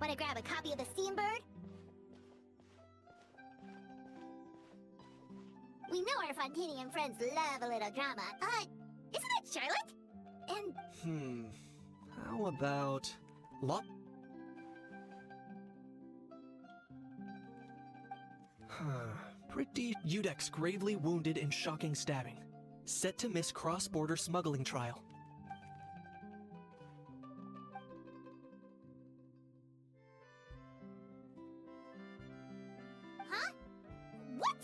Want to grab a copy of the Steambird? We know our Fontanian friends love a little drama. Isn't it Charlotte? And... How about... Pretty... Udex gravely wounded in shocking stabbing. Set to miss cross-border smuggling trial. Huh? What?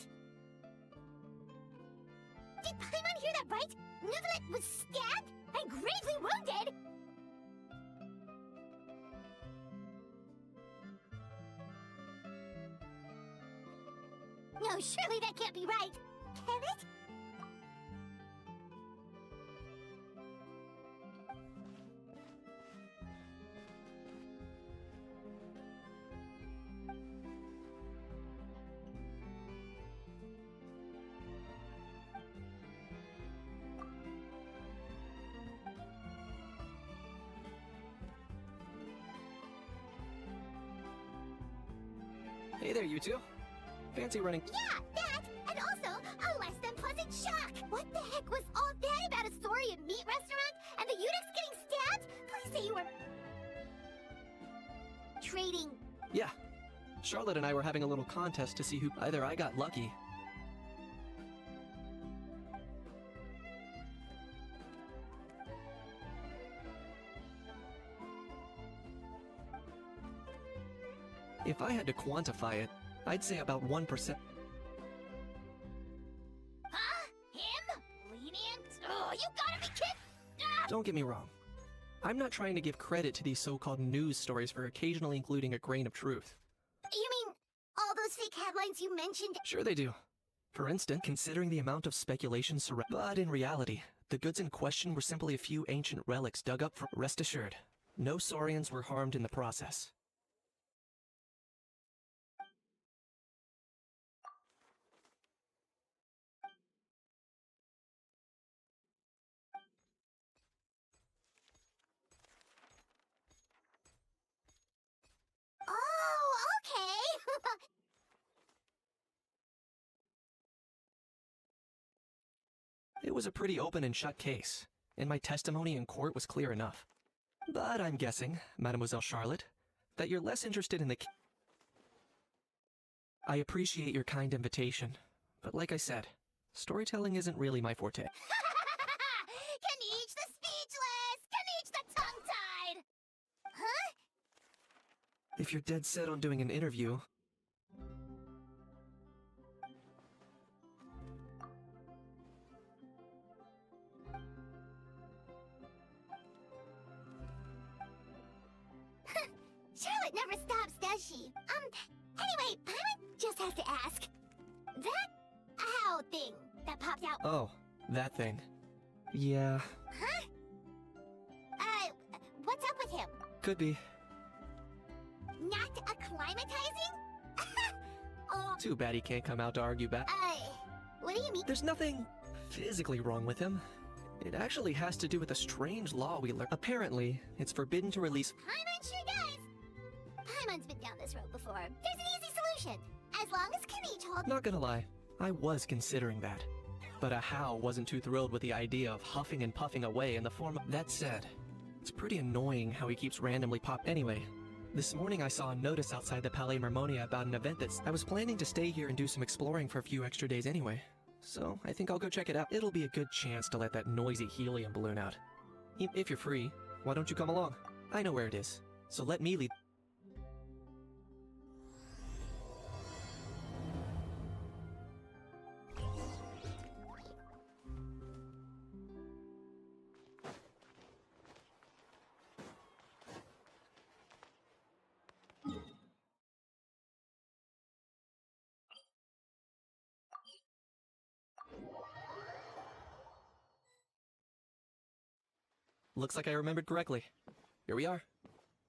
Did Paimon hear that right? Neuvillette was stabbed and gravely wounded? No, surely that can't be right. Can it? Hey there, you two. Fancy running... Yeah, that! And also, a less than pleasant shock! What the heck was all that about a story at meat restaurant and the Udex getting stabbed? Please say you were... trading... Yeah. Charlotte and I were having a little contest to see who... Either I got lucky... If I had to quantify it, I'd say about 1%. Huh? Him? Lenient? Oh, you gotta be kidding! Ah! Don't get me wrong. I'm not trying to give credit to these so-called news stories for occasionally including a grain of truth. You mean all those fake headlines you mentioned? Sure they do. For instance, considering the amount of speculation surrounding... But in reality, the goods in question were simply a few ancient relics dug up from... Rest assured, no Saurians were harmed in the process. Oh, okay! It was a pretty open and shut case, and my testimony in court was clear enough. But I'm guessing, Mademoiselle Charlotte, that you're less interested in the... I appreciate your kind invitation, but like I said, storytelling isn't really my forte. Kaniche the speechless! Kaniche the tongue-tied! Huh? If you're dead set on doing an interview... Charlotte never stops, does she? Anyway, Paimon just has to ask. That ow thing that popped out... Oh, that thing. Yeah, Huh? What's up with him? could be. Not acclimatizing? Oh, Too bad he can't come out to argue back. what do you mean? There's nothing physically wrong with him. It actually has to do with a strange law we learned. Apparently, it's forbidden to release... Paimon sure does. Paimon's been down this road before. There's an easy solution. As long as Kaniche holds... Not gonna lie, I was considering that. But Ahau wasn't too thrilled with the idea of huffing and puffing away in the form of... That said, it's pretty annoying how he keeps randomly pop... Anyway, this morning I saw a notice outside the Palais Mermonia about an event that's... I was planning to stay here and do some exploring for a few extra days anyway. So, I think I'll go check it out. It'll be a good chance to let that noisy helium balloon out. If you're free, why don't you come along? I know where it is, so let me lead... Looks like I remembered correctly. Here we are.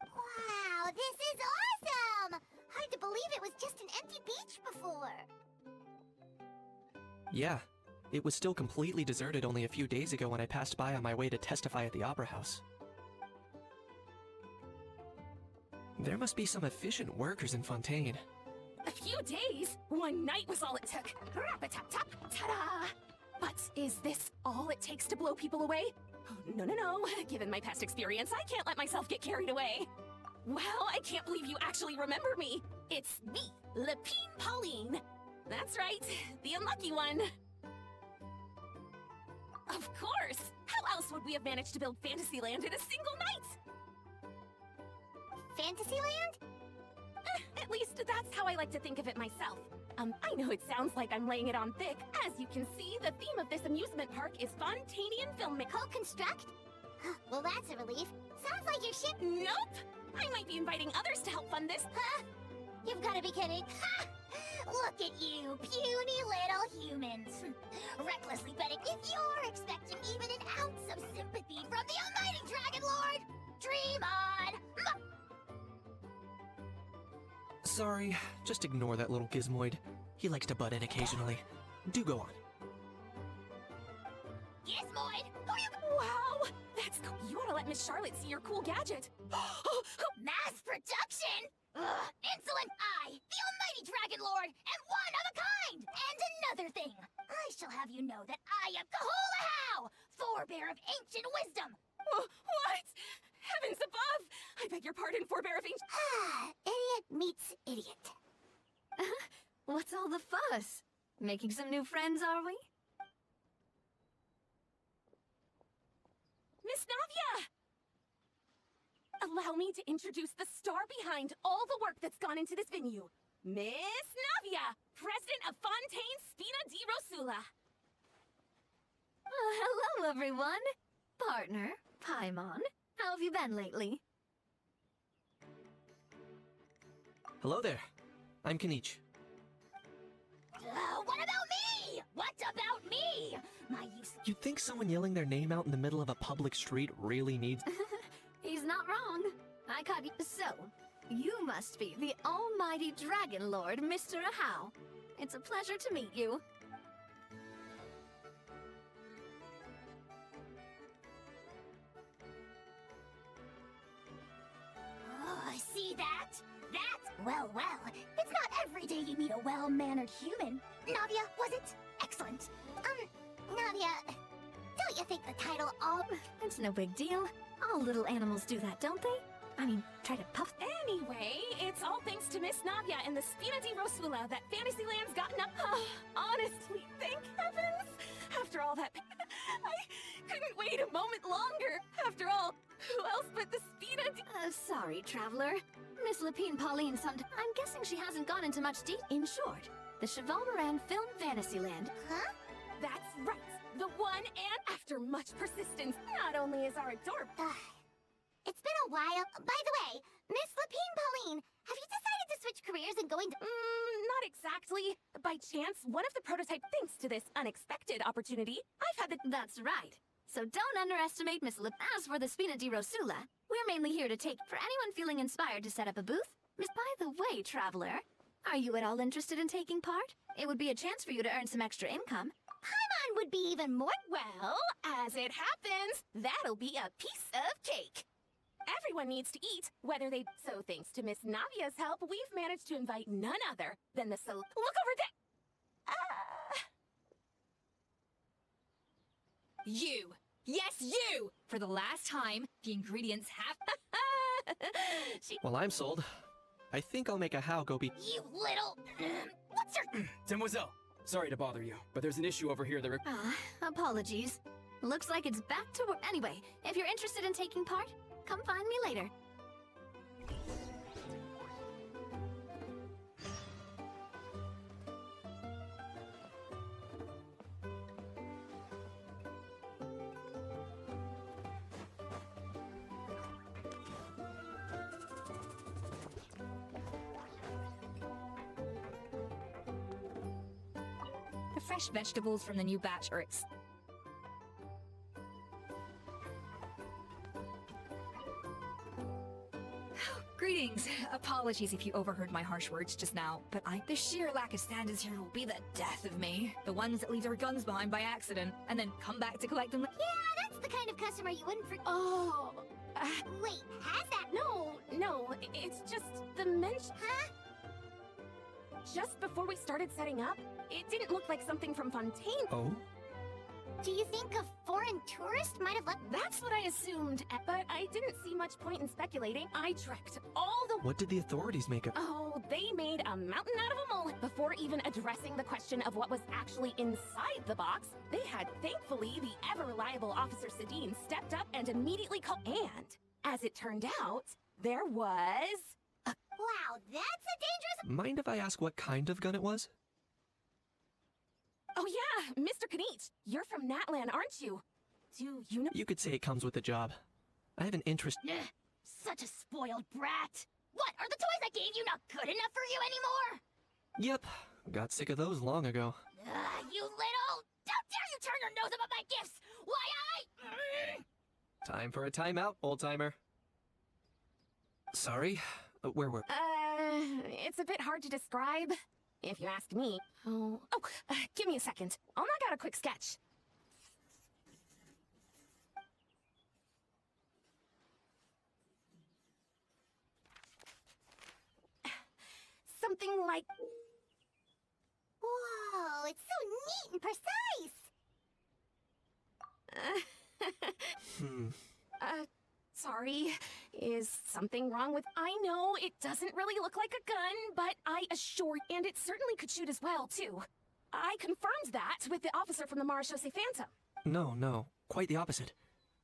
Wow, this is awesome! Hard to believe it was just an empty beach before. Yeah, it was still completely deserted only a few days ago when I passed by on my way to testify at the Opera House. There must be some efficient workers in Fontaine. A few days? One night was all it took. Rap-a-tap-tap, ta-da! But is this all it takes to blow people away? No, no, no. Given my past experience, I can't let myself get carried away. Wow, I can't believe you actually remember me. It's me, Lepine Pauline. That's right, the unlucky one. Of course! How else would we have managed to build Fantasyland in a single night? Fantasyland? At least that's how I like to think of it myself. I know it sounds like I'm laying it on thick. As you can see, the theme of this amusement park is Fontanian filmmaking. Co-construct? Well, that's a relief. Sounds like your ship... Nope! I might be inviting others to help fund this. Huh? You've gotta be kidding. Ha! Look at you, puny little humans. Recklessly betting if you're expecting even an ounce of sympathy from the almighty Dragon Lord. Dream on! Sorry, just ignore that little gizmoid. He likes to butt in occasionally. Do go on. Gizmoid! Wow! That's cool. You ought to let Miss Charlotte see your cool gadget. Mass production? Ugh, insolent I, the almighty Dragon Lord, am one of a kind! And another thing, I shall have you know that I am Kahulahau, forebear of ancient wisdom. What? Heavens above! I beg your pardon, forebear of ancient... Idiot meets idiot. What's all the fuss? Making some new friends, are we? Miss Navia! Allow me to introduce the star behind all the work that's gone into this venue. Miss Navia, president of Fontaine Spina di Rosula. Hello, everyone. Partner, Paimon. How have you been lately? Hello there. I'm Kanich. What about me? What about me? My use... You'd think someone yelling their name out in the middle of a public street really needs... He's not wrong. I caught you. So, you must be the almighty Dragon Lord, Mr. Ahau. It's a pleasure to meet you. Oh, I see that? Well, it's not every day you meet a well-mannered human. Navia, was it? Excellent. Navia, don't you think the title all... It's no big deal. All little animals do that, don't they? I mean, try to puff... Anyway, it's all thanks to Miss Navia and the Spina di Rosula that Fantasyland's gotten up. Honestly, thank heavens! After all that, I couldn't wait a moment longer. After all, who else but the Spina di... Sorry, traveler. Miss Lepine Pauline I'm guessing she hasn't gone into much detail. In short, the Cheval Moran Film Fantasyland. Huh? That's right, the one, and after much persistence, not only is our adorable... It's been a while. By the way, Miss Lepine Pauline, have you decided to switch careers and go into... not exactly. By chance, one of the prototype thanks to this unexpected opportunity, I've had the... That's right. So don't underestimate Miss As for the Spina di Rosula, we're mainly here to take... For anyone feeling inspired to set up a booth, by the way, traveler, are you at all interested in taking part? It would be a chance for you to earn some extra income. Paimon would be even more... Well, as it happens, that'll be a piece of cake. Everyone needs to eat, whether they... So thanks to Miss Navia's help, we've managed to invite none other than the... Look over there! You! Yes, you! For the last time, the ingredients have... Well, I'm sold. I think I'll make a How go be... You little... what's your... Demoiselle, sorry to bother you, but there's an issue over here that... Apologies. Looks like it's back to work. Anyway, if you're interested in taking part, come find me later. The fresh vegetables from the new batch are Greetings. Apologies if you overheard my harsh words just now, but the sheer lack of standards here will be the death of me. The ones that leave their guns behind by accident, and then come back to collect them. Yeah, that's the kind of customer you wouldn't Oh, Wait, has that? No, it's just the mention. Huh? Just before we started setting up, it didn't look like something from Fontaine. Oh? Do you think a foreign tourist might have left? That's what I assumed, but I didn't see much point in speculating. I trekked all the... What did the authorities make of? Oh, they made a mountain out of a molehill. Before even addressing the question of what was actually inside the box, they had, thankfully, the ever-reliable Officer Sedine stepped up and immediately called... And, as it turned out, there was... Wow, that's a dangerous... Mind if I ask what kind of gun it was? Oh yeah, Mr. Kanich, you're from Natlan, aren't you? Do you know... You could say it comes with the job. I have an interest. Ugh, such a spoiled brat. What, are the toys I gave you not good enough for you anymore? Yep, got sick of those long ago. You little... How dare you turn your nose up at my gifts! Why, Time for a timeout, old-timer. Sorry, where were... It's a bit hard to describe, if you ask me. Give me a second. I'll knock out a quick sketch. Something like... Whoa, it's so neat and precise! Sorry. Is something wrong with... I know, it doesn't really look like a gun, but I assure... And it certainly could shoot as well, too. I confirmed that with the officer from the Marechaussee Phantom. No, quite the opposite.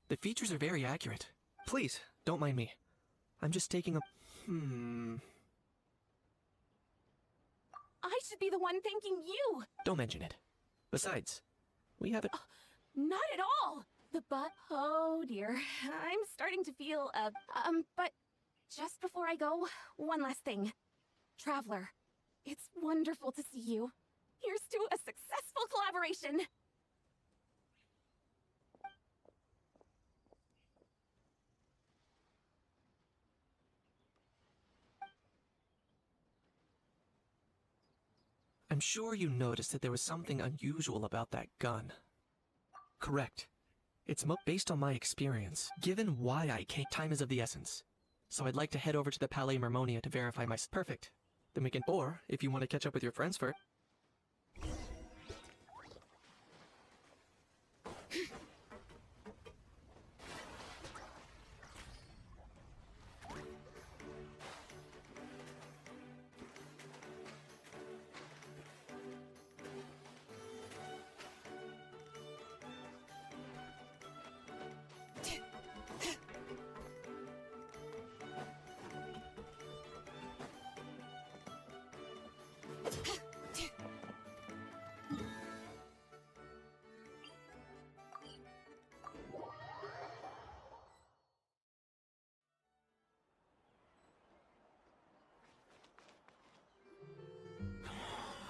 The features are very accurate. Please, don't mind me. I'm just taking a... I should be the one thanking you. Don't mention it. Besides, we haven't... Not at all. Oh dear. I'm starting to feel, but just before I go, one last thing. Traveler, it's wonderful to see you. Here's to a successful collaboration. I'm sure you noticed that there was something unusual about that gun. Correct. It's based on my experience. Given why I came, time is of the essence. So I'd like to head over to the Palais Mermonia to verify my... Perfect. Then we can... Or, if you want to catch up with your friends first...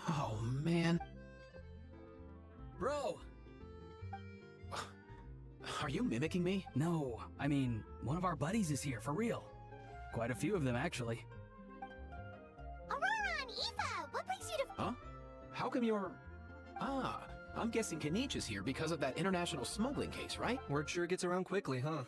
Oh, man. Bro! Are you mimicking me? No, I mean, one of our buddies is here, for real. Quite a few of them, actually. Aurora and Eva, what brings you to... Huh? How come you're... Ah, I'm guessing Kanich is here because of that international smuggling case, right? Word sure gets around quickly, huh?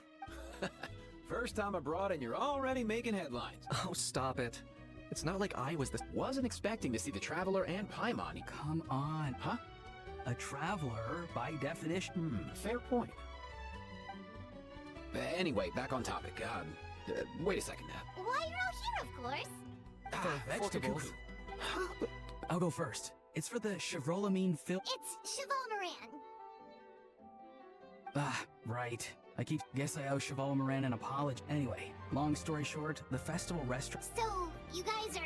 First time abroad and you're already making headlines. Oh, stop it. It's not like I was the... Wasn't expecting to see the Traveler and Paimon. Come on. Huh? A traveler, by definition. Fair point. Anyway, back on topic. Wait a second. Why, you're all here, of course. For vegetables. Cuckoo. Huh? But I'll go first. It's for the chevrolamine It's Cheval Moran. Right. Guess I owe Cheval Moran an apology. Anyway, long story short, the festival restaurant... So, you guys are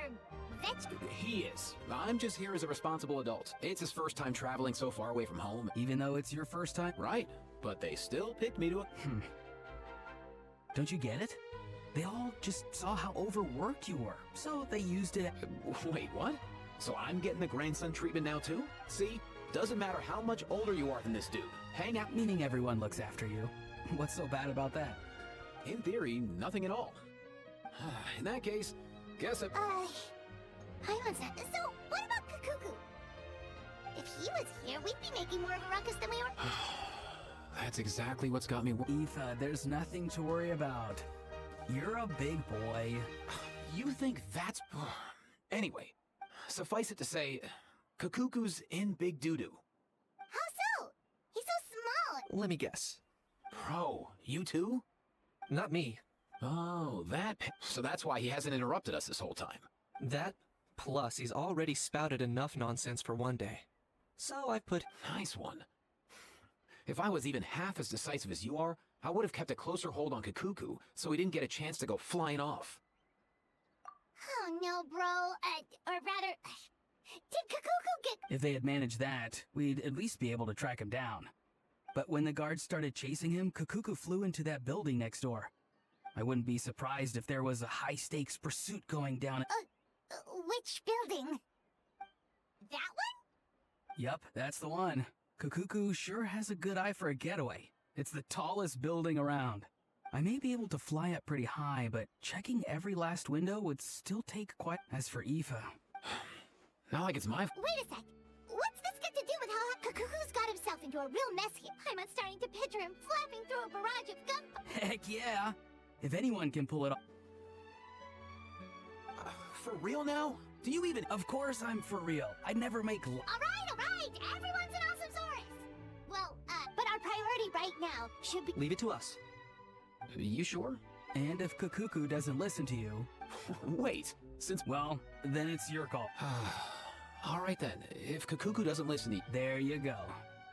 he is. I'm just here as a responsible adult. It's his first time traveling so far away from home. Even though it's your first time? Right. But they still picked me to a... Don't you get it? They all just saw how overworked you were, so they used it... Wait, what? So I'm getting the grandson treatment now too? See? Doesn't matter how much older you are than this dude. Hang out... Meaning everyone looks after you. What's so bad about that? In theory, nothing at all. In that case, guess it... Paimon-san, so what about Kakuku? If he was here, we'd be making more of a ruckus than we are... That's exactly what's got me. Aoife, there's nothing to worry about. You're a big boy. You think that's... Anyway, suffice it to say, Kakuku's in big doo-doo. How so? He's so small. Let me guess. Bro, you too? Not me. Oh, that... So that's why he hasn't interrupted us this whole time. That, plus he's already spouted enough nonsense for one day. So I've put... Nice one. If I was even half as decisive as you are, I would have kept a closer hold on Kakuku so he didn't get a chance to go flying off. Oh no, bro. Or rather, did Kakuku get... If they had managed that, we'd at least be able to track him down. But when the guards started chasing him, Kakuku flew into that building next door. I wouldn't be surprised if there was a high-stakes pursuit going down. Which building? That one? Yup, that's the one. Kakuku sure has a good eye for a getaway. It's the tallest building around. I may be able to fly up pretty high, but checking every last window would still take quite... As for Aoife... Not like it's my... Wait a sec. What's this got to do with how Kakuku's got himself into a real mess here? I'm starting to picture him flapping through a barrage of gunfire. Heck yeah! If anyone can pull it off... For real now? Do you even... Of course I'm for real. I'd never make... All right. Everyone's an awesome Saurus. Well, but our priority right now should be... Leave it to us. You sure? And if Kakuku doesn't listen to you... Wait, since... Well, then it's your call. All right then, if Kakuku doesn't listen to... There you go.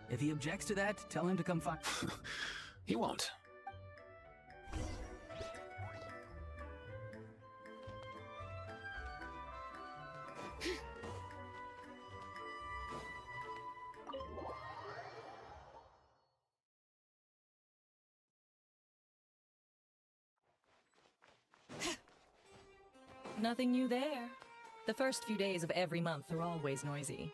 If he objects to that, tell him to come find... He won't. Nothing new there. The first few days of every month are always noisy.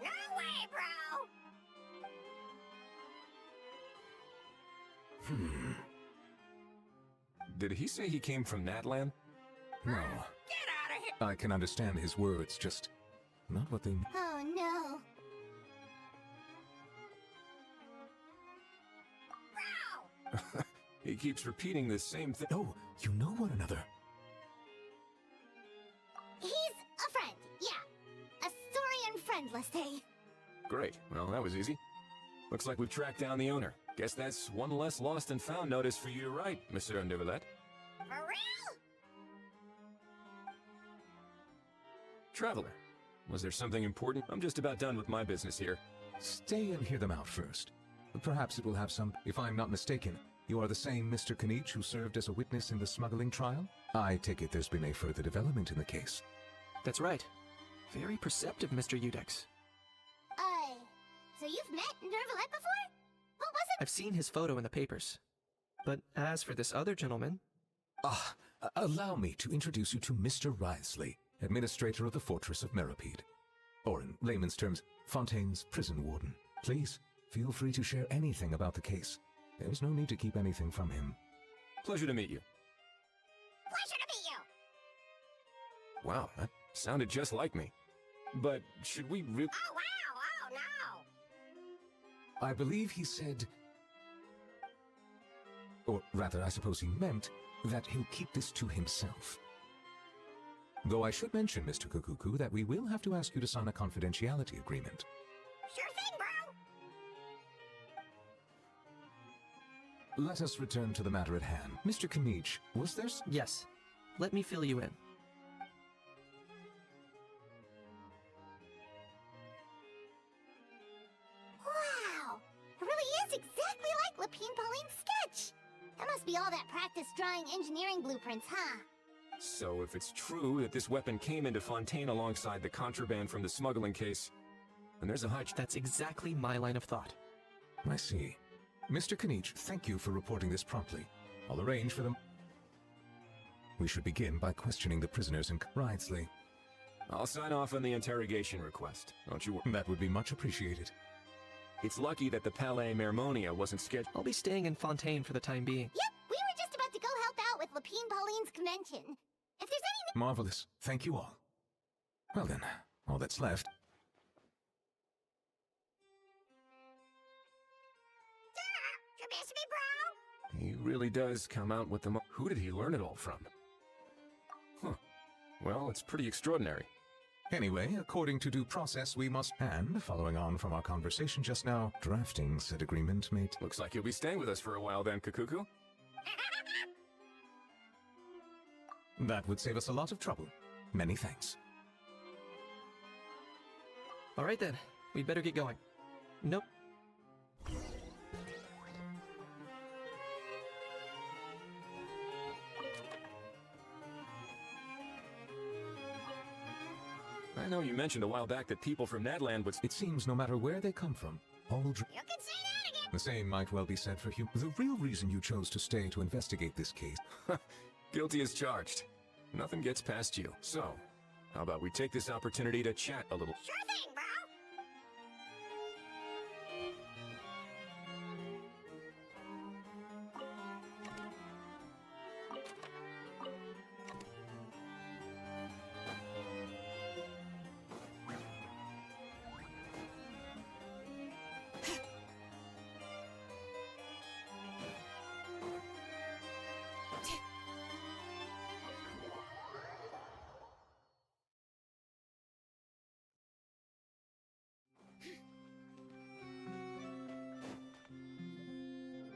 No way, bro! Did he say he came from Natlan? No. Get out of here! I can understand his words, just not what they... Oh no. Bro! He keeps repeating the same thing. Oh, you know one another. He's a friend, yeah. A Saurian friend, let's say. Great. Well, that was easy. Looks like we've tracked down the owner. Guess that's one less lost and found notice for you to write, Monsieur Neverlet. For real? Traveler, was there something important? I'm just about done with my business here. Stay and hear them out first. Perhaps it will have some... If I'm not mistaken, you are the same Mr. Kanich who served as a witness in the smuggling trial? I take it there's been a further development in the case. That's right. Very perceptive, Mr. Udex. So you've met Nervalet before? What was it? I've seen his photo in the papers. But as for this other gentleman... Allow me to introduce you to Mr. Wriothesley, administrator of the Fortress of Meripede. Or in layman's terms, Fontaine's prison warden. Please, feel free to share anything about the case. There's no need to keep anything from him. Pleasure to meet you. Pleasure to meet you! Wow, that sounded just like me. But should we really... Oh, wow! Oh, no! I believe he said... Or rather, I suppose he meant that he'll keep this to himself. Though I should mention, Mr. Kukuku, that we will have to ask you to sign a confidentiality agreement. Sure thing, bro! Let us return to the matter at hand. Mr. Kanich, was there... Yes. Let me fill you in. Wow! It really is exactly like Lapine Pauline's sketch! That must be all that practice drawing engineering blueprints, huh? So if it's true that this weapon came into Fontaine alongside the contraband from the smuggling case, then there's a high... That's exactly my line of thought. I see. Mr. Kanich, thank you for reporting this promptly. I'll arrange for them. We should begin by questioning the prisoners in Wriothesley. I'll sign off on the interrogation request. Don't you worry. That would be much appreciated. It's lucky that the Palais Mermonia wasn't scheduled. I'll be staying in Fontaine for the time being. Yep, we were just about to go help out with Lapine Pauline's convention. If there's anything— Marvelous. Thank you all. Well then, all that's left. You miss me, bro? He really does come out with the Who did he learn it all from? Huh. Well, it's pretty extraordinary. Anyway, according to due process, we must— And, following on from our conversation just now, drafting said agreement made— Looks like you'll be staying with us for a while then, Kakuku. That would save us a lot of trouble. Many thanks. Alright then, we'd better get going. Nope. I know you mentioned a while back that people from Nadland would— It seems no matter where they come from, all You can say that again! The same might well be said for you. The real reason you chose to stay to investigate this case— Guilty as charged. Nothing gets past you. So, how about we take this opportunity to chat a little? Sure thing, bro!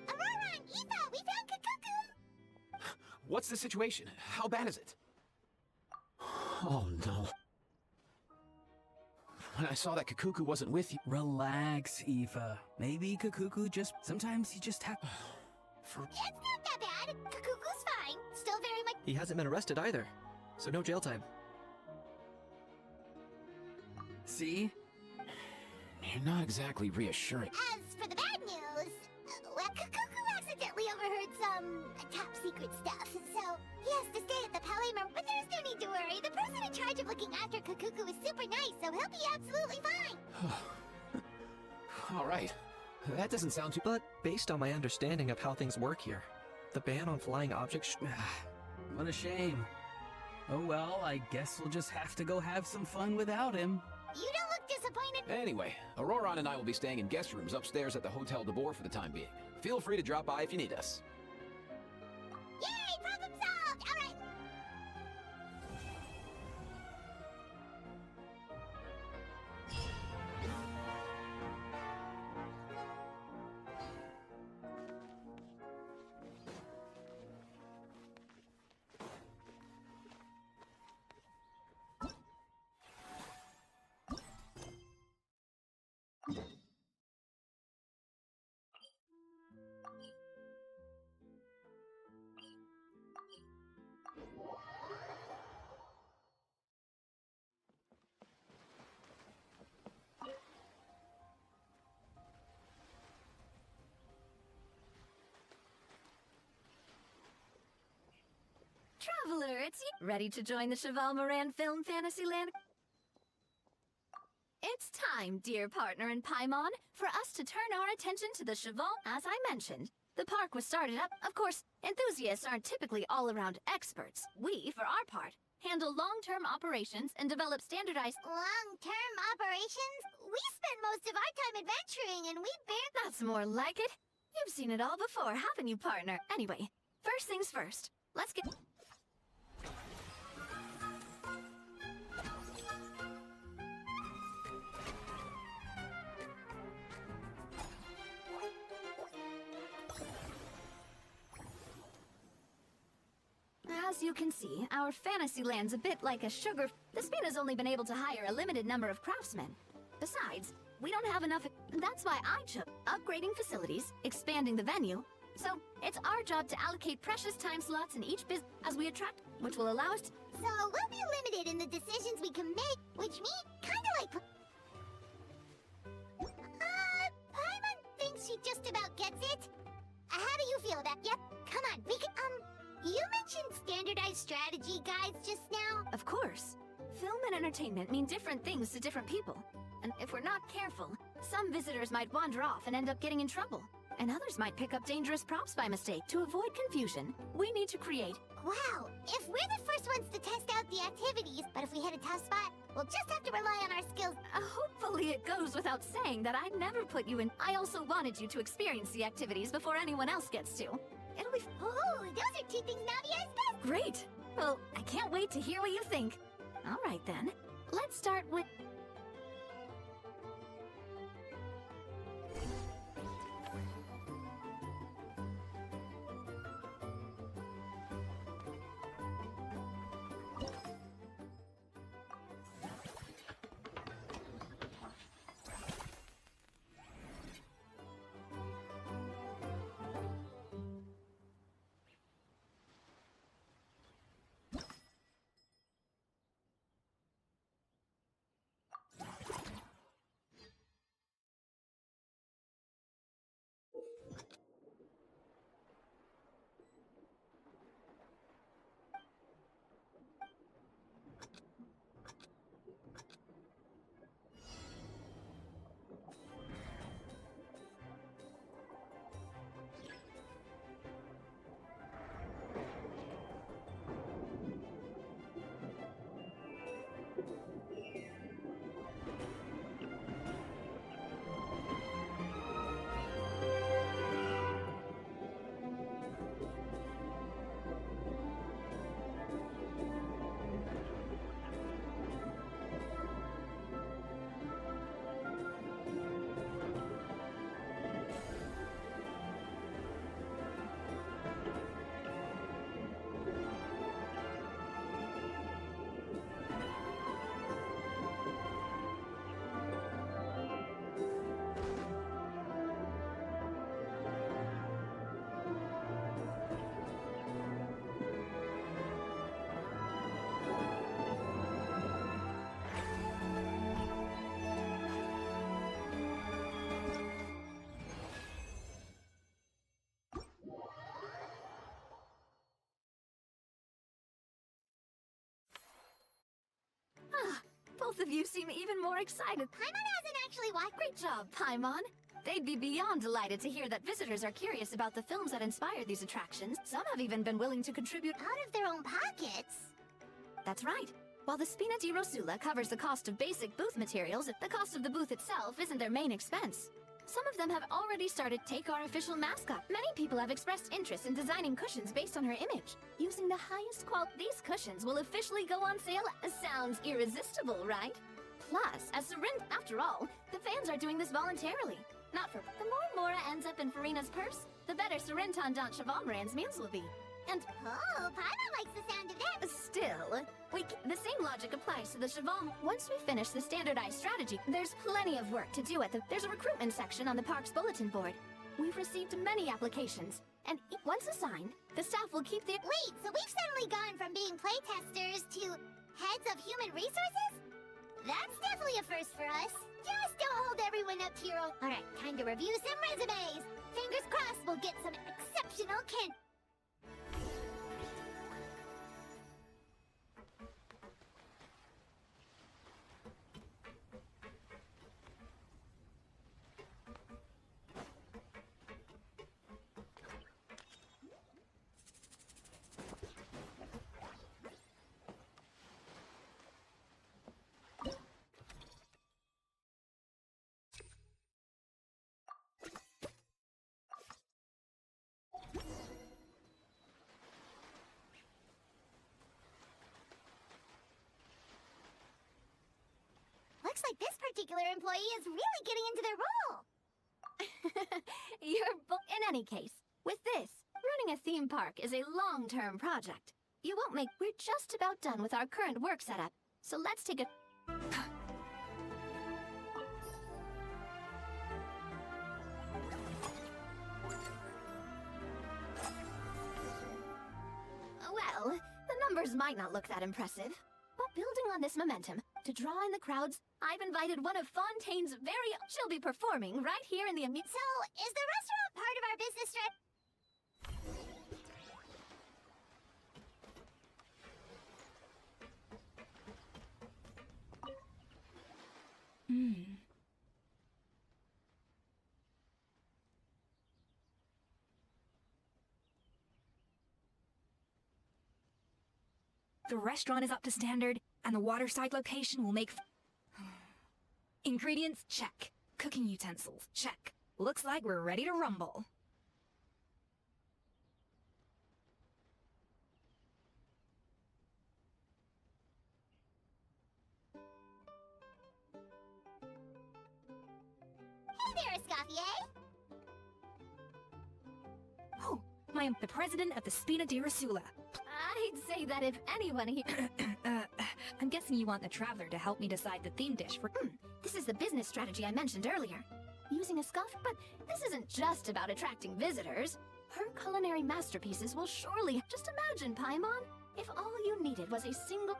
Aurora and Eva, we found Kakuku! What's the situation? How bad is it? Oh no. When I saw that Kakuku wasn't with you— Relax, Aoife. Maybe Kakuku just— Sometimes you just have— It's not that bad. Kakuku's fine. Still very much— He hasn't been arrested either, so no jail time. See? You're not exactly reassuring. As for the bad news, well, Kakuku accidentally overheard some top secret stuff, so he has to stay at the Palais but there's no need to worry. The person in charge of looking after Kakuku is super nice, so he'll be absolutely fine. All right. That doesn't sound too— But based on my understanding of how things work here, the ban on flying objects What a shame. Oh well, I guess we'll just have to go have some fun without him. You don't look disappointed. Anyway, Auroron and I will be staying in guest rooms upstairs at the Hotel de Boer for the time being. Feel free to drop by if you need us. Yay, problem solved! All right. Traveler, it's you. Ready to join the Cheval Moran Film Fantasyland? It's time, dear partner in Paimon, for us to turn our attention to the Cheval. As I mentioned, the park was started up. Of course, enthusiasts aren't typically all-around experts. We, for our part, handle long-term operations and develop standardized— Long-term operations? We spend most of our time adventuring and we barely— That's more like it. You've seen it all before, haven't you, partner? Anyway, first things first. Let's get— As you can see, our Fantasyland's a bit like a sugar— The Spina's only been able to hire a limited number of craftsmen. Besides, we don't have enough— That's why I chose upgrading facilities, expanding the venue. So, it's our job to allocate precious time slots in each business as we attract, which will allow us to— So we'll be limited in the decisions we can make, which means kinda like— Paimon thinks she just about gets it. How do you feel about— Yep, come on, we can— You mentioned standardized strategy guides just now. Of course. Film and entertainment mean different things to different people. And if we're not careful, some visitors might wander off and end up getting in trouble. And others might pick up dangerous props by mistake. To avoid confusion, we need to create... Wow, if we're the first ones to test out the activities, but if we hit a tough spot, we'll just have to rely on our skills. Hopefully it goes without saying that I'd never put you in... I also wanted you to experience the activities before anyone else gets to. It'll be... Oh, those are two things Navi has best. Great! Well, I can't wait to hear what you think. All right then, let's start with... Both of you seem even more excited. Paimon hasn't actually watched. Great job, Paimon. They'd be beyond delighted to hear that visitors are curious about the films that inspired these attractions. Some have even been willing to contribute Out of their own pockets. That's right. While the Spina di Rosula covers the cost of basic booth materials, the cost of the booth itself isn't their main expense. Some of them have already started Take Our Official Mascot. Many people have expressed interest in designing cushions based on her image. Using the highest quality, these cushions will officially go on sale. Sounds irresistible, right? Plus, as after all, the fans are doing this voluntarily. Not for... The more Mora ends up in Farina's purse, the better Surintendant Chevalmoran's meals will be. And... Oh, Paimon likes the sound of that. Still, the same logic applies to the Cheval. Once we finish the standardized strategy, there's plenty of work to do at there's a recruitment section on the park's bulletin board. We've received many applications, and once assigned, the staff will keep the... Wait, so we've suddenly gone from being playtesters to heads of human resources? That's definitely a first for us. Just don't hold everyone up to your own... Alright, time to review some resumes. Fingers crossed we'll get some exceptional Looks like this particular employee is really getting into their role. In any case, with this, running a theme park is a long-term project. You won't make... We're just about done with our current work setup, so let's take a... Well, the numbers might not look that impressive, but building on this momentum, to draw in the crowds, I've invited one of Fontaine's She'll be performing right here in the... So, is the restaurant part of our business strategy? The restaurant is up to standard, and the waterside location will make... Ingredients, check. Cooking utensils, check. Looks like we're ready to rumble. Hey there, Escoffier! Oh, I am the president of the Spina di Rosula. I'd say that if anyone here... I'm guessing you want the traveler to help me decide the theme dish for... This is the business strategy I mentioned earlier. Using a scoff, but this isn't just about attracting visitors. Her culinary masterpieces will surely... Just imagine, Paimon, if all you needed was a single...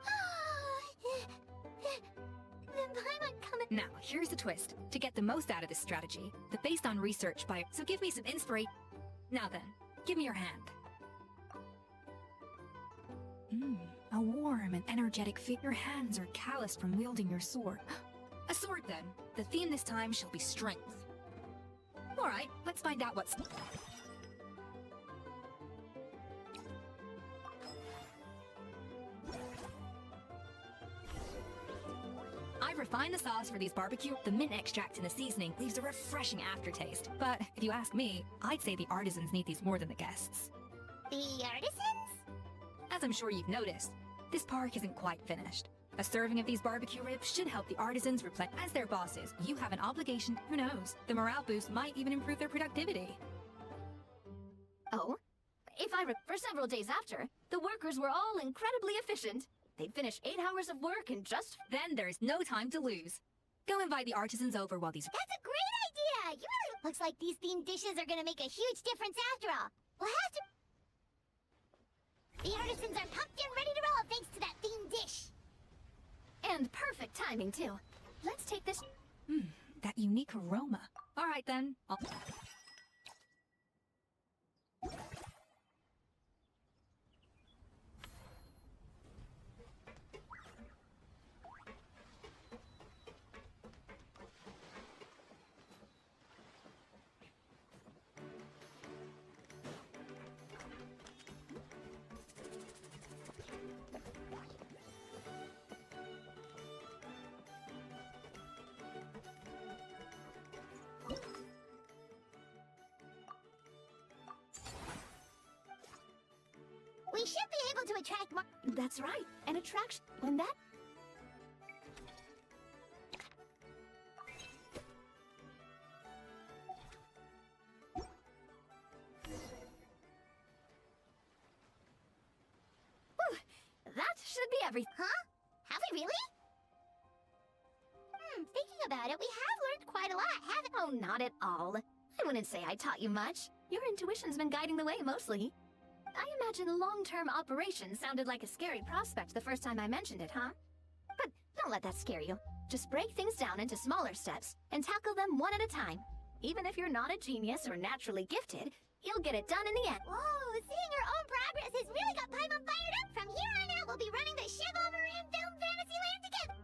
Then Paimon coming... Now, here's the twist. To get the most out of this strategy, the based on research by... So give me some inspiration. Now then, give me your hand. A warm and energetic fit. Your hands are calloused from wielding your sword. A sword, then. The theme this time shall be strength. Alright, let's find out what's... I've refined the sauce for these barbecue. The mint extract in the seasoning leaves a refreshing aftertaste. But if you ask me, I'd say the artisans need these more than the guests. The artisans? As I'm sure you've noticed, this park isn't quite finished. A serving of these barbecue ribs should help the artisans replenish. As their bosses, you have an obligation. Who knows? The morale boost might even improve their productivity. Oh? For several days after, the workers were all incredibly efficient. They'd finish 8 hours of work in just... Then there's no time to lose. Go invite the artisans over while these... That's a great idea! You really... Looks like these themed dishes are gonna make a huge difference after all. We'll have to... The artisans are pumped and ready to roll thanks to that themed dish. And perfect timing, too. Let's take this... That unique aroma. Alright then, We should be able to attract more... That's right. An attraction. When that... Whew. That should be everything. Huh? Have we really? Thinking about it, we have learned quite a lot, haven't Oh, not at all. I wouldn't say I taught you much. Your intuition's been guiding the way, mostly. I imagine long-term operations sounded like a scary prospect the first time I mentioned it, huh? But don't let that scare you. Just break things down into smaller steps and tackle them one at a time. Even if you're not a genius or naturally gifted, you'll get it done in the end. Whoa, seeing your own progress has really got Paimon fired up! From here on out, we'll be running the Cheval Marin Film Fantasyland together!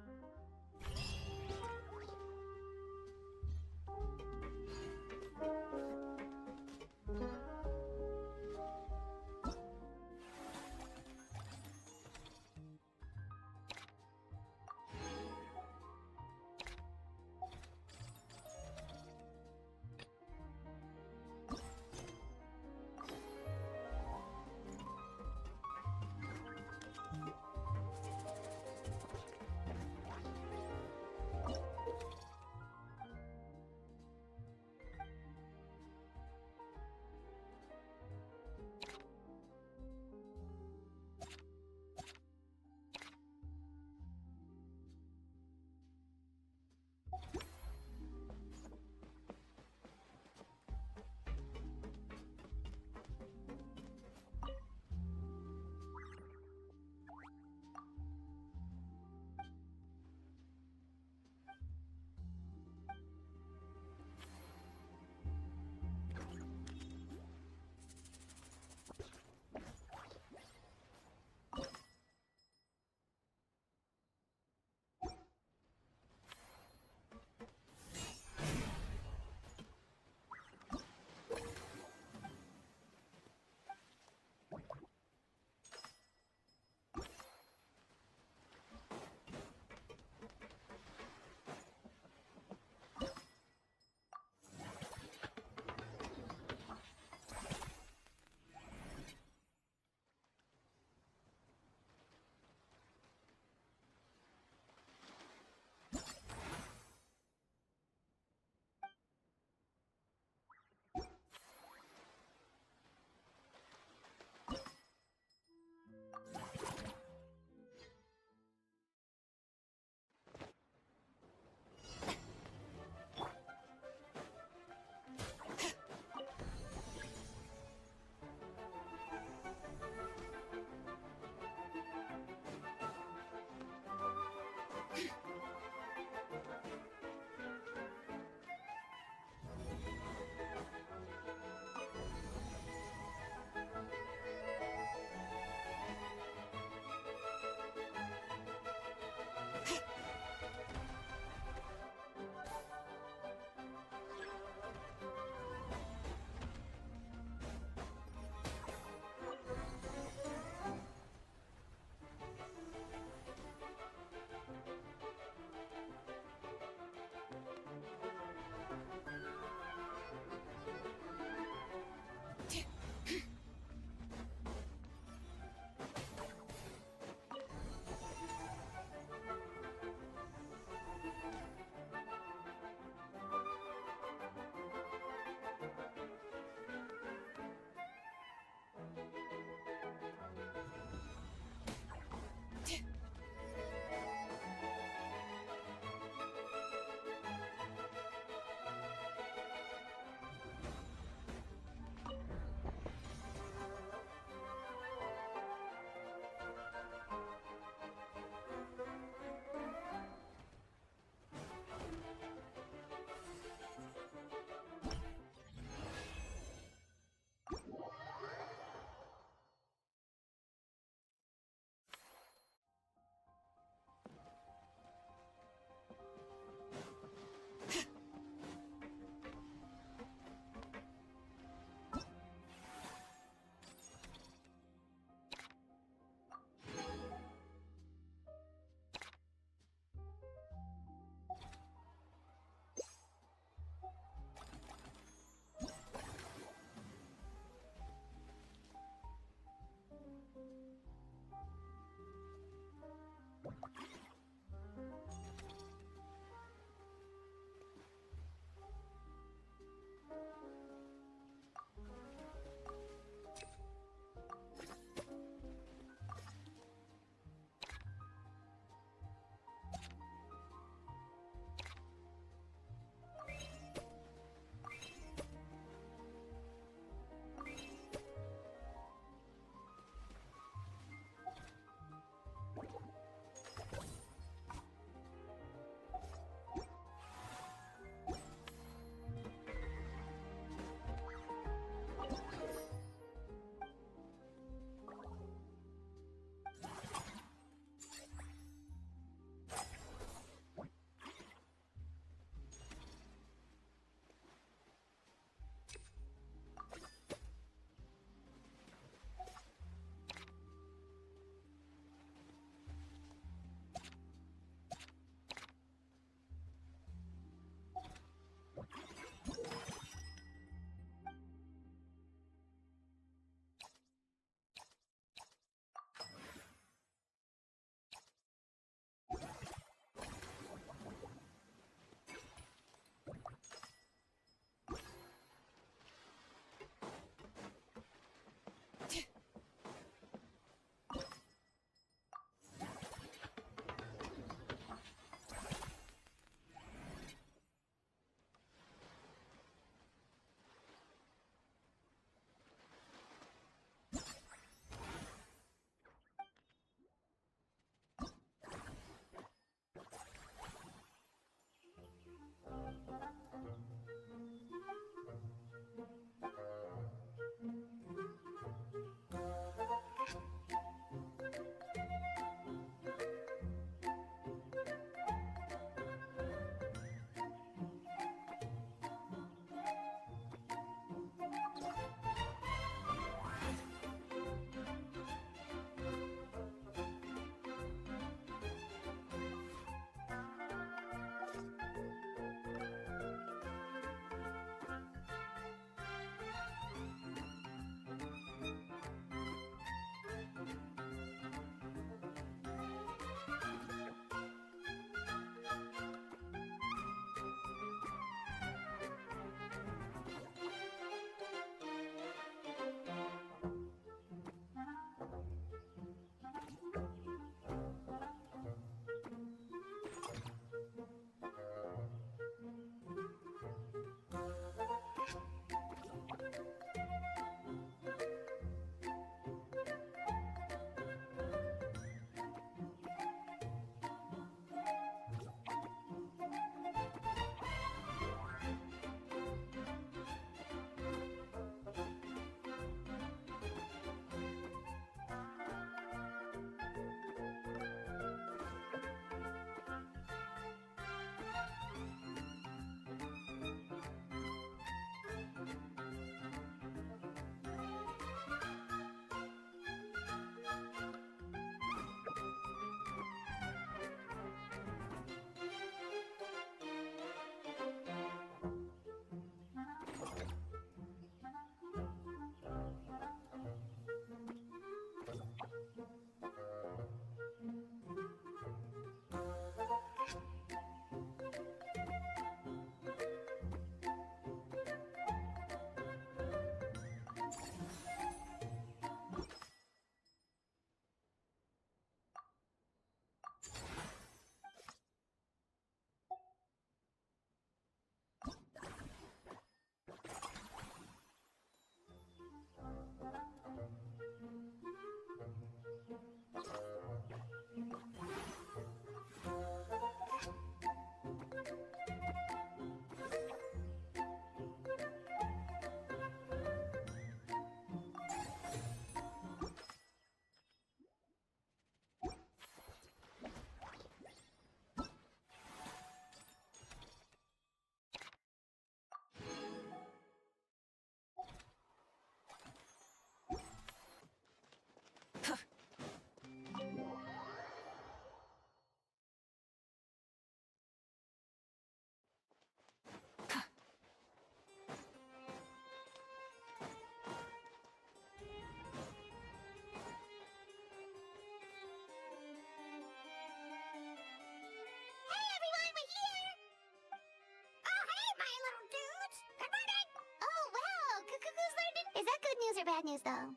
or bad news, though?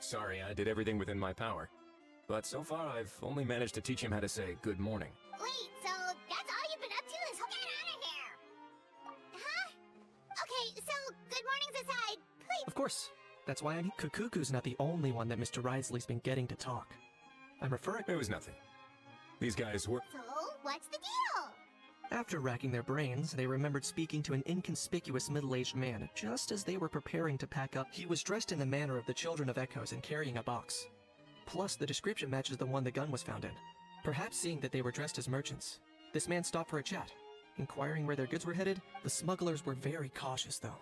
Sorry, I did everything within my power. But so far, I've only managed to teach him how to say good morning. Wait, so that's all you've been up to is get out of here! Huh? Okay, so good mornings aside, please. Of course. That's why I'm here. Kukuku's not the only one that Mr. Risley's been getting to talk. I'm referring— It was nothing. These guys were— So, what's the deal? After racking their brains, they remembered speaking to an inconspicuous middle-aged man just as they were preparing to pack up. He was dressed in the manner of the Children of Echoes and carrying a box. Plus, the description matches the one the gun was found in. Perhaps seeing that they were dressed as merchants, this man stopped for a chat. Inquiring where their goods were headed, the smugglers were very cautious, though.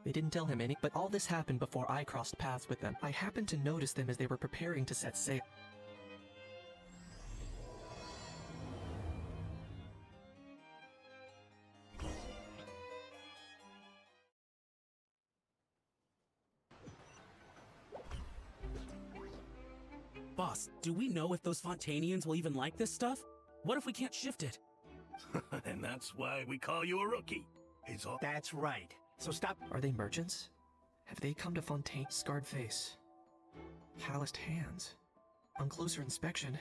They didn't tell him any, but all this happened before I crossed paths with them. I happened to notice them as they were preparing to set sail. Boss, do we know if those Fontanians will even like this stuff? What if we can't shift it? And that's why we call you a rookie. It's all— That's right. So stop— Are they merchants? Have they come to Fontaine? Scarred face. Calloused hands. On closer inspection,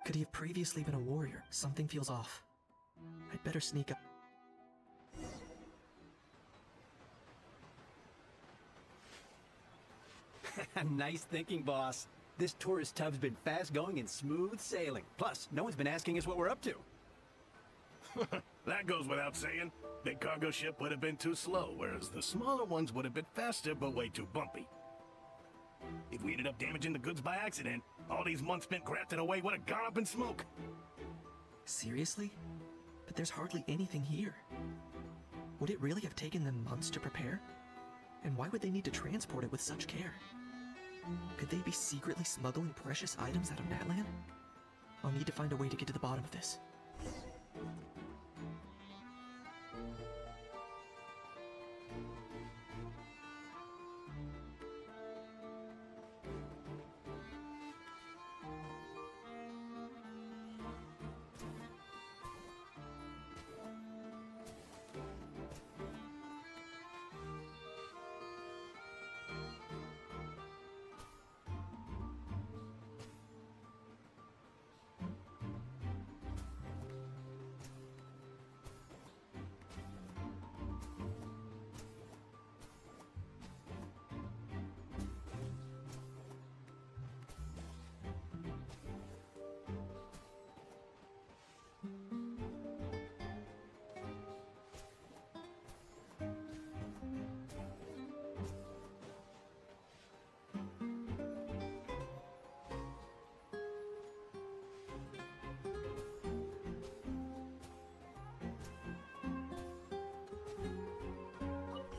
could he have previously been a warrior? Something feels off. I'd better sneak up. Nice thinking, boss. This tourist tub's been fast going and smooth sailing. Plus, no one's been asking us what we're up to. That goes without saying. Big cargo ship would have been too slow, whereas the smaller ones would have been faster but way too bumpy. If we ended up damaging the goods by accident, all these months spent grafting away would have gone up in smoke. Seriously? But there's hardly anything here. Would it really have taken them months to prepare? And why would they need to transport it with such care? Could they be secretly smuggling precious items out of Natlan? I'll need to find a way to get to the bottom of this.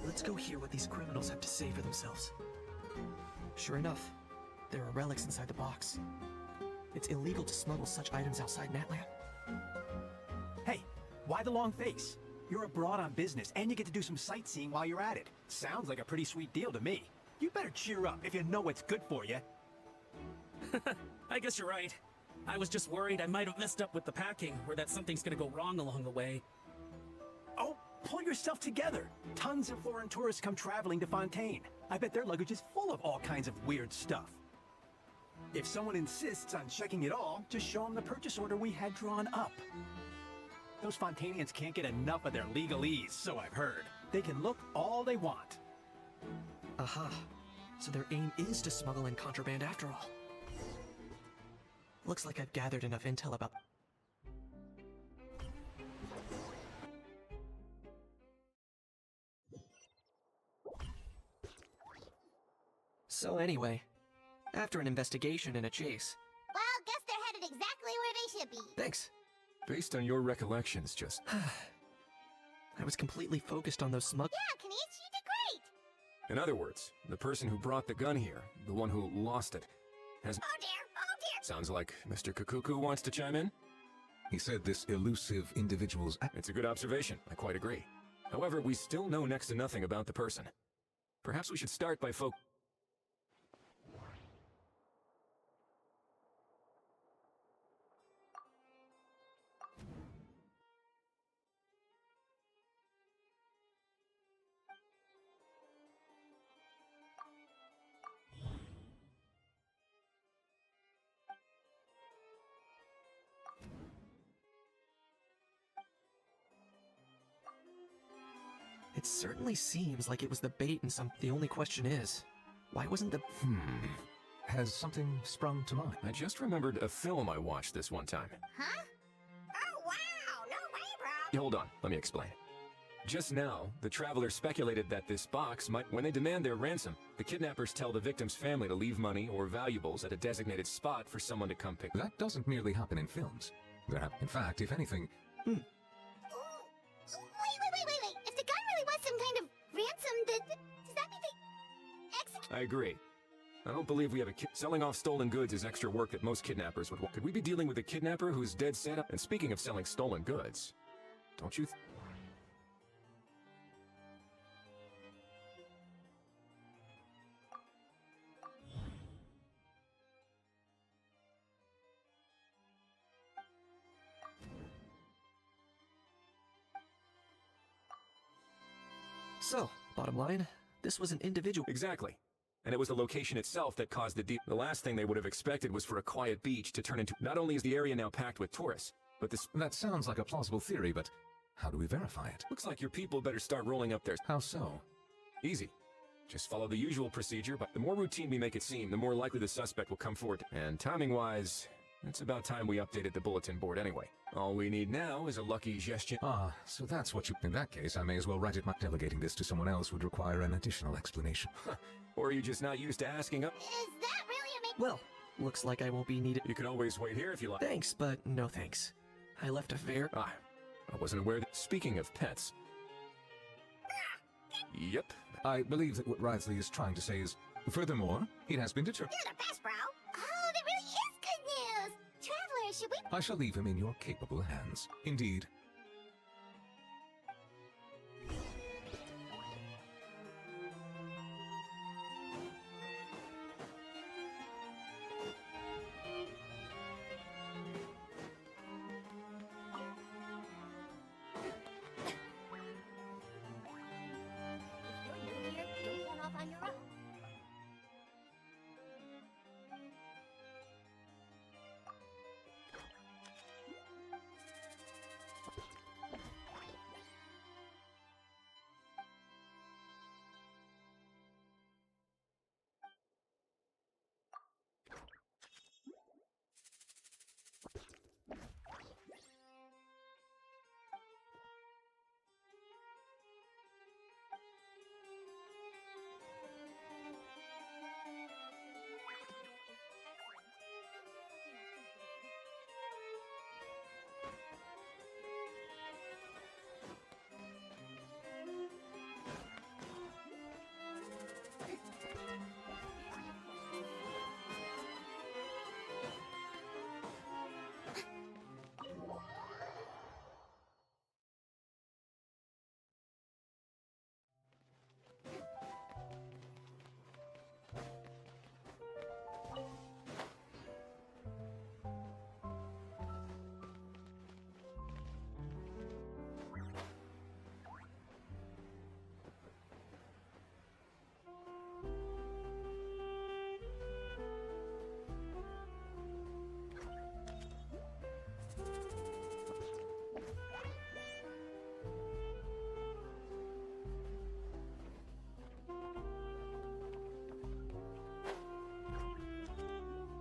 Let's go hear what these criminals have to say for themselves. Sure enough, there are relics inside the box. It's illegal to smuggle such items outside Natlan. Hey, why the long face? You're abroad on business, and you get to do some sightseeing while you're at it. Sounds like a pretty sweet deal to me. You better cheer up if you know what's good for you. I guess you're right. I was just worried I might have messed up with the packing, or that something's gonna go wrong along the way. Oh, pull yourself together. Tons of foreign tourists come traveling to Fontaine. I bet their luggage is full of all kinds of weird stuff. If someone insists on checking it all, just show them the purchase order we had drawn up. Those Fontainians can't get enough of their legalese, so I've heard. They can look all they want. Aha. So their aim is to smuggle in contraband after all. Looks like I've gathered enough intel about... So anyway, after an investigation and a chase... Well, guess they're headed exactly where they should be. Thanks. Based on your recollections, just... I was completely focused on those smug... Yeah, Kanichi, you did great! In other words, the person who brought the gun here, the one who lost it, has... Oh dear, oh dear! Sounds like Mr. Kukuku wants to chime in? He said this elusive individual's... It's a good observation, I quite agree. However, we still know next to nothing about the person. Perhaps we should start by It certainly seems like it was the bait and some. The only question is, why wasn't the. Has something sprung to mind? I just remembered a film I watched this one time. Huh? Oh, wow! No way, bro! Hold on, let me explain. Just now, the traveler speculated that this box might, when they demand their ransom, the kidnappers tell the victim's family to leave money or valuables at a designated spot for someone to come pick. That doesn't merely happen in films. In fact, if anything... Ooh. Wait. If the gun really was some kind of ransom, does that mean they execute? I agree. I don't believe we have selling off stolen goods is extra work that most kidnappers would want. Could we be dealing with a kidnapper who's dead set up? And speaking of selling stolen goods, don't you So, bottom line, this was an individual. Exactly. And it was the location itself that caused the The last thing they would have expected was for a quiet beach to turn into... Not only is the area now packed with tourists, but this... That sounds like a plausible theory, but how do we verify it? Looks like your people better start rolling up their... How so? Easy. Just follow the usual procedure, but the more routine we make it seem, the more likely the suspect will come forward. And timing-wise, it's about time we updated the bulletin board anyway. All we need now is a lucky gesture. Ah, so that's what you... In that case, I may as well write it. Delegating this to someone else would require an additional explanation. Or are you just not used to asking up? Is that really a Well, looks like I won't be needed. You can always wait here if you like. Thanks, but no thanks. I left a fare. I wasn't aware that... Speaking of pets... Yep. I believe that what Wriothesley is trying to say is... Furthermore, it has been determined... You're the best, bro! Oh, that really is good news! Traveler, should we... I shall leave him in your capable hands. Indeed.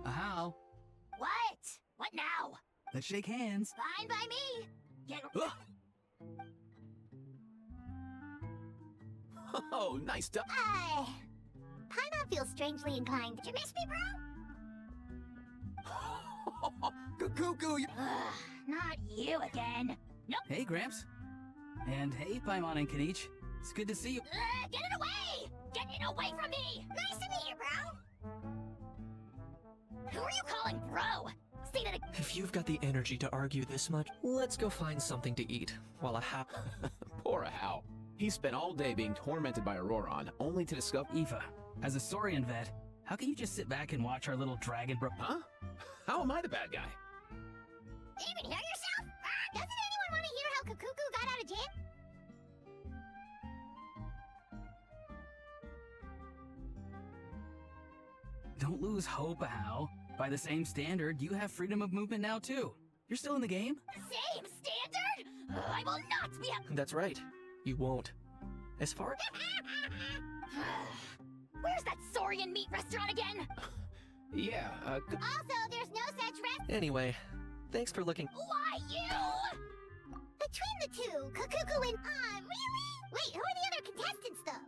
How? What? What now? Let's shake hands. Fine by me. Get... Oh, nice stuff. Paimon feels strangely inclined. Did you miss me, bro? Cuckoo, Not you again. Nope. Hey, Gramps. And hey, Paimon and Kanich. It's good to see you. Get it away! Get it away from me! Nice to meet you, bro. Who are you calling bro? Say that again. If you've got the energy to argue this much, let's go find something to eat while I have... Poor Hal. He spent all day being tormented by Auroron, only to discover... Eva, as a Saurian vet, how can you just sit back and watch our little dragon bro... Huh? How am I the bad guy? Even hear yourself? Doesn't anyone want to hear how Kukuku got out of jail? Don't lose hope, Hal. By the same standard, you have freedom of movement now, too. You're still in the game? Same standard? I will not be a... That's right. You won't. As far Where's that Saurian meat restaurant again? Yeah, Also, there's no such Anyway, thanks for looking. Why you? Between the two, Kakuku and really? Wait, who are the other contestants though?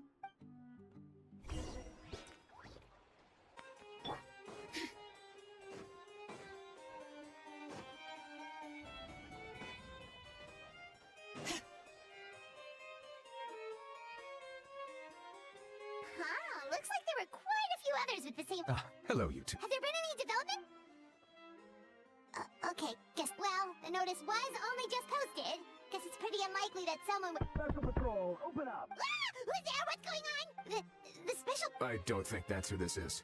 Huh, looks like there were quite a few others with the same... Hello, you two. Has there been any development? Okay, well, the notice was only just posted. Guess it's pretty unlikely that someone would... Special Patrol, open up! Ah! Who's there? What's going on? The special... I don't think that's who this is.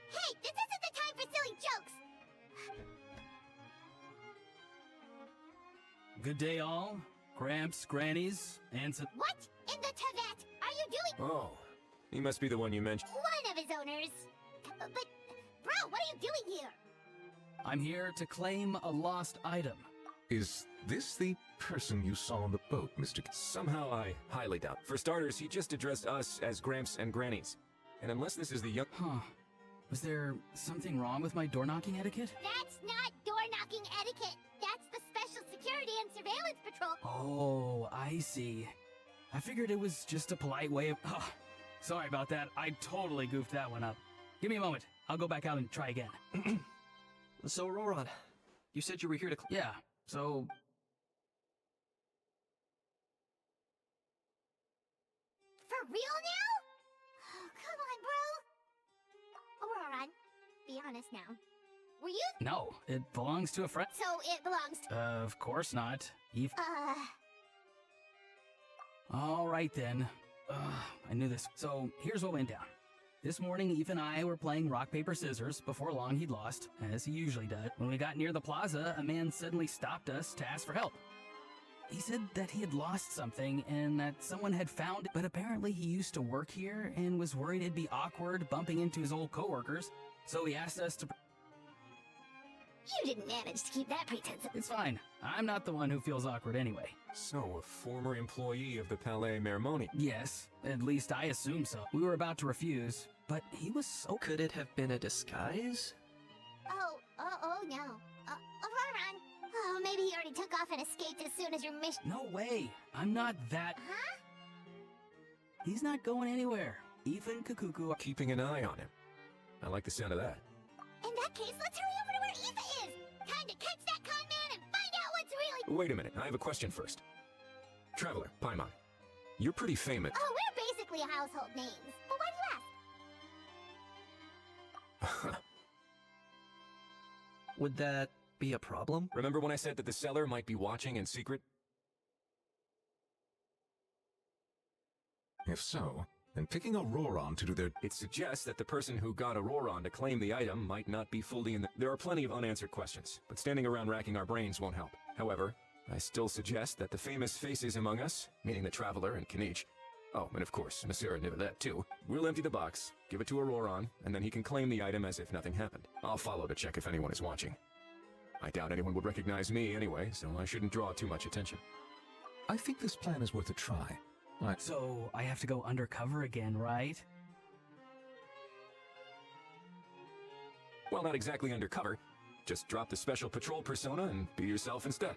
Hey, this isn't the time for silly jokes! Good day, all. Gramps, grannies, and some... What in the Tibet are you doing? Oh, he must be the one you mentioned. One of his owners. But, bro, what are you doing here? I'm here to claim a lost item. Is this the person you saw on the boat, Mr. Somehow I highly doubt. For starters, he just addressed us as Gramps and Grannies. And unless this is the young... Huh. Was there something wrong with my door-knocking etiquette? That's not door-knocking etiquette. That's the Special Security and Surveillance Patrol. Oh, I see. I figured it was just a polite way of... Oh, sorry about that. I totally goofed that one up. Give me a moment. I'll go back out and try again. So, Roran, you said you were here to... Yeah, so... For real now? Oh, come on, bro. Auroran, be honest now. Were you... No, it belongs to a friend. So it belongs to... Of course not. Eve... All right, then. I knew this. So, here's what went down. This morning, Eve and I were playing rock, paper, scissors. Before long, he'd lost, as he usually does. When we got near the plaza, a man suddenly stopped us to ask for help. He said that he had lost something and that someone had found it, but apparently he used to work here and was worried it'd be awkward bumping into his old coworkers, so he asked us to... You didn't manage to keep that pretense. It's fine. I'm not the one who feels awkward anyway. So, a former employee of the Palais Mermoni. Yes, at least I assume so. We were about to refuse, but he was so... Could it have been a disguise? Oh, no. Auroran. Oh, maybe he already took off and escaped as soon as your mission... No way. I'm not that... Huh? He's not going anywhere. Eve and Kakuku are... Keeping an eye on him. I like the sound of that. In that case, let's hurry over to where Eva is! Time to catch that con man and find out what's really... Wait a minute, I have a question first. Traveler, Paimon, you're pretty famous. Oh, we're basically household names. But why do you ask? Would that be a problem? Remember when I said that the seller might be watching in secret? If so, then picking Auroran to do their... It suggests that the person who got Auroran to claim the item might not be fully in the... There are plenty of unanswered questions, but standing around racking our brains won't help. However, I still suggest that the famous faces among us, meaning the Traveler and Kinich, oh, and of course, Monsieur Nivelet too, we'll empty the box, give it to Auroran, and then he can claim the item as if nothing happened. I'll follow to check if anyone is watching. I doubt anyone would recognize me anyway, so I shouldn't draw too much attention. I think this plan is worth a try. So, I have to go undercover again, right? Well, not exactly undercover. Just drop the special patrol persona and be yourself instead.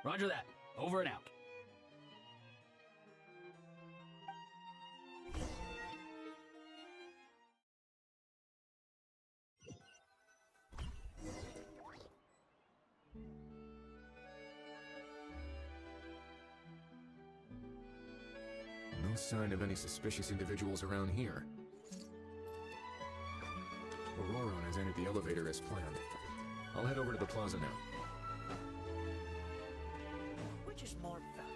Roger that. Over and out. No sign of any suspicious individuals around here. Auroran has entered the elevator as planned. I'll head over to the plaza now. Which is more valuable?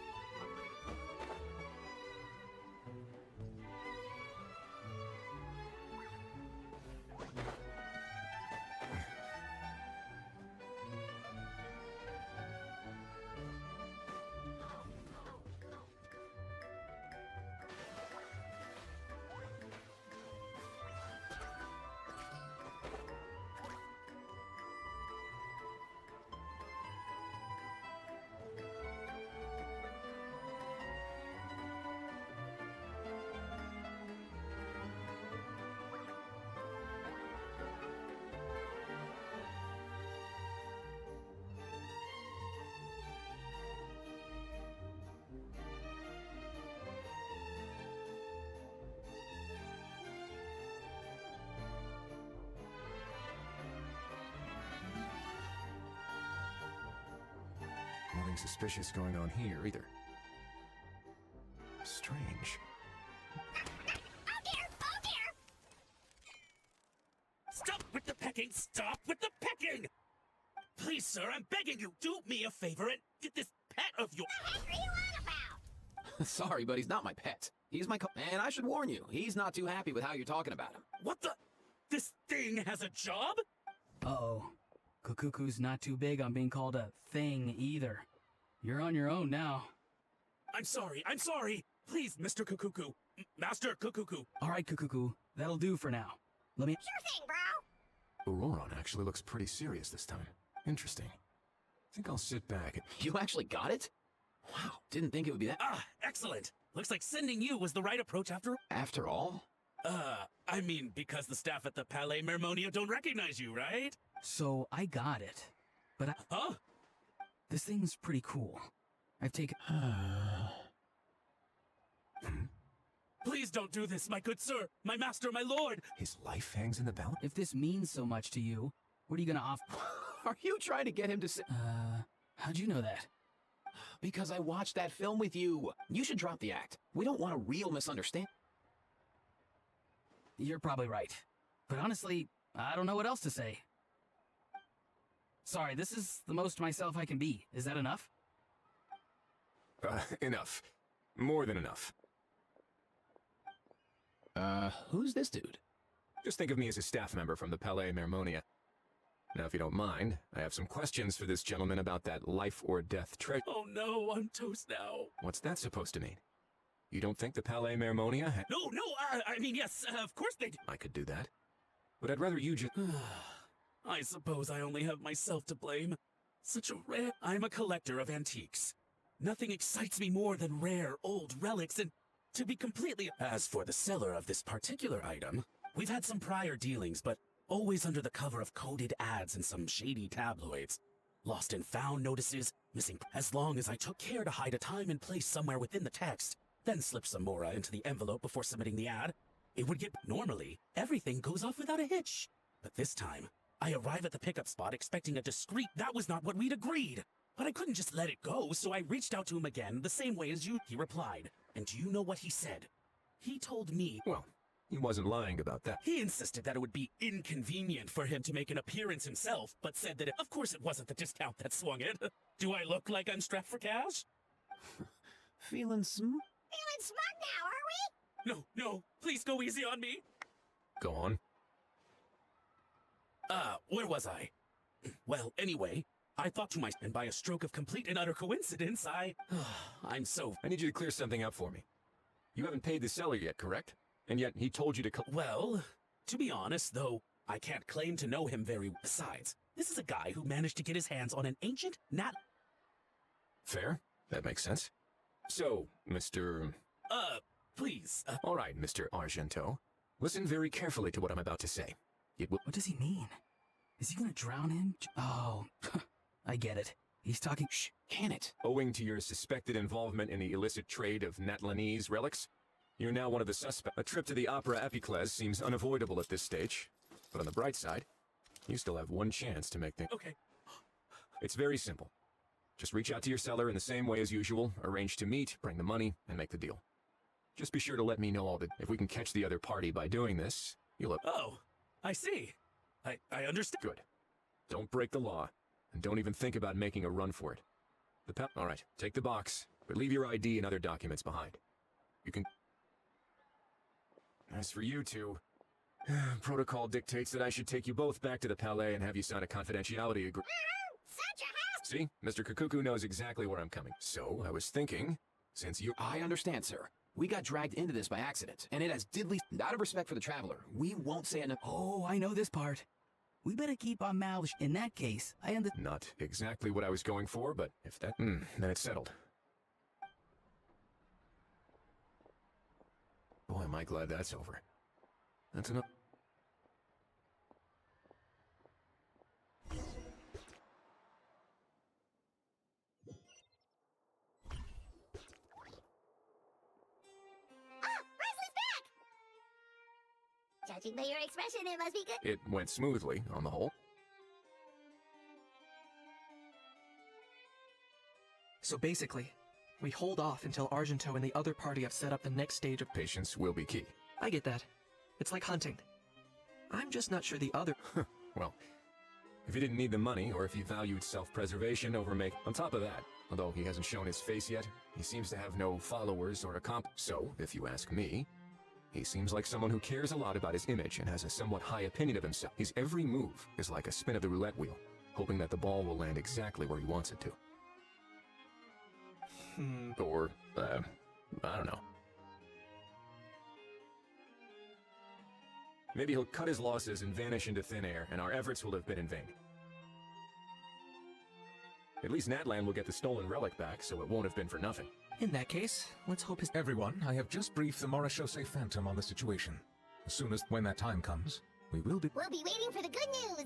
nothing suspicious going on here either. Strange. Oh dear! Oh dear! Stop with the pecking! Stop with the pecking! Please, sir, I'm begging you, do me a favor and get this pet of yours. What the heck are you on about? Sorry, but he's not my pet. He's my and I should warn you, he's not too happy with how you're talking about him. What the? This thing has a job? Uh-oh. Kukuku's not too big on being called a thing either. You're on your own now. I'm sorry, I'm sorry. Please, Mr. Kukuku. Master Kukuku. All right, Kukuku. That'll do for now. Let me... Sure thing, bro. Auroron actually looks pretty serious this time. Interesting. I think I'll sit back and... You actually got it? Wow, didn't think it would be that... Ah, excellent. Looks like sending you was the right approach after... After all? I mean, because the staff at the Palais Mermonia don't recognize you, right? So, I got it. But I... Huh? This thing's pretty cool. I've taken... Please don't do this, my good sir, my master, my lord! His life hangs in the balance? If this means so much to you, what are you gonna offer? Are you trying to get him to say... How'd you know that? Because I watched that film with you. You should drop the act. We don't want a real misunderstanding. You're probably right. But honestly, I don't know what else to say. Sorry, this is the most myself I can be. Is that enough? Enough. More than enough. Who's this dude? Just think of me as a staff member from the Palais Mermonia. Now, if you don't mind, I have some questions for this gentleman about that life or death treasure. Oh no, I'm toast now. What's that supposed to mean? You don't think the Palais Mermonia had... No, I mean, yes, of course they do. I could do that. But I'd rather you just... I suppose I only have myself to blame. Such a rare... I'm a collector of antiques. Nothing excites me more than rare, old relics, and to be completely... As for the seller of this particular item, we've had some prior dealings, but always under the cover of coded ads in some shady tabloids. Lost and found notices, missing... As long as I took care to hide a time and place somewhere within the text, then slip some mora into the envelope before submitting the ad, it would get... Normally, everything goes off without a hitch. But this time, I arrive at the pickup spot expecting a discreet... That was not what we'd agreed. But I couldn't just let it go, so I reached out to him again, the same way as you. He replied. And do you know what he said? He told me... Well, he wasn't lying about that. He insisted that it would be inconvenient for him to make an appearance himself, but said that of course it wasn't the discount that swung it. Do I look like I'm strapped for cash? Feeling Feeling smart now, are we? No, please go easy on me. Go on. Where was I? Well, anyway, I thought to myself, and by a stroke of complete and utter coincidence, I'm so... I need you to clear something up for me. You haven't paid the seller yet, correct? And yet he told you to... Well, to be honest, though, I can't claim to know him very... Besides, this is a guy who managed to get his hands on an ancient Fair. That makes sense. So, Mr... please, All right, Mr. Argento. Listen very carefully to what I'm about to say. It will... What does he mean? Is he gonna drown him? Oh, I get it. He's talking... Shh, can it? Owing to your suspected involvement in the illicit trade of Natlanese relics, you're now one of the suspects. A trip to the Opera Epiclese seems unavoidable at this stage. But on the bright side, you still have one chance to make things... Okay. It's very simple. Just reach out to your seller in the same way as usual, arrange to meet, bring the money, and make the deal. Just be sure to let me know all the... If we can catch the other party by doing this, you'll have... Oh, I see. I understand. Good. Don't break the law, and don't even think about making a run for it. All right, take the box, but leave your ID and other documents behind. You can... As for you two, protocol dictates that I should take you both back to the Palais and have you sign a confidentiality agreement. Such a house! See? Mr. Kukuku knows exactly where I'm coming. So, I was thinking, since you... I understand, sir. We got dragged into this by accident, and it has diddly... Out of respect for the traveler, we won't say enough... Oh, I know this part. We better keep our mouths... In that case, I understand... Not exactly what I was going for, but if that... then it's settled. Boy, am I glad that's over. That's enough. Judging by your expression, it must be good. It went smoothly, on the whole. So basically, we hold off until Argento and the other party have set up the next stage of... Patience will be key. I get that. It's like hunting. I'm just not sure the other... Well, if he didn't need the money, or if he valued self-preservation over make... On top of that, although he hasn't shown his face yet, he seems to have no followers or So, if you ask me, he seems like someone who cares a lot about his image and has a somewhat high opinion of himself. His every move is like a spin of the roulette wheel, hoping that the ball will land exactly where he wants it to. Or, I don't know. Maybe he'll cut his losses and vanish into thin air, and our efforts will have been in vain. At least Natlan will get the stolen relic back, so it won't have been for nothing. In that case, let's hope his... Everyone, I have just briefed the Morishose Phantom on the situation. As soon as when that time comes, we will be... We'll be waiting for the good news.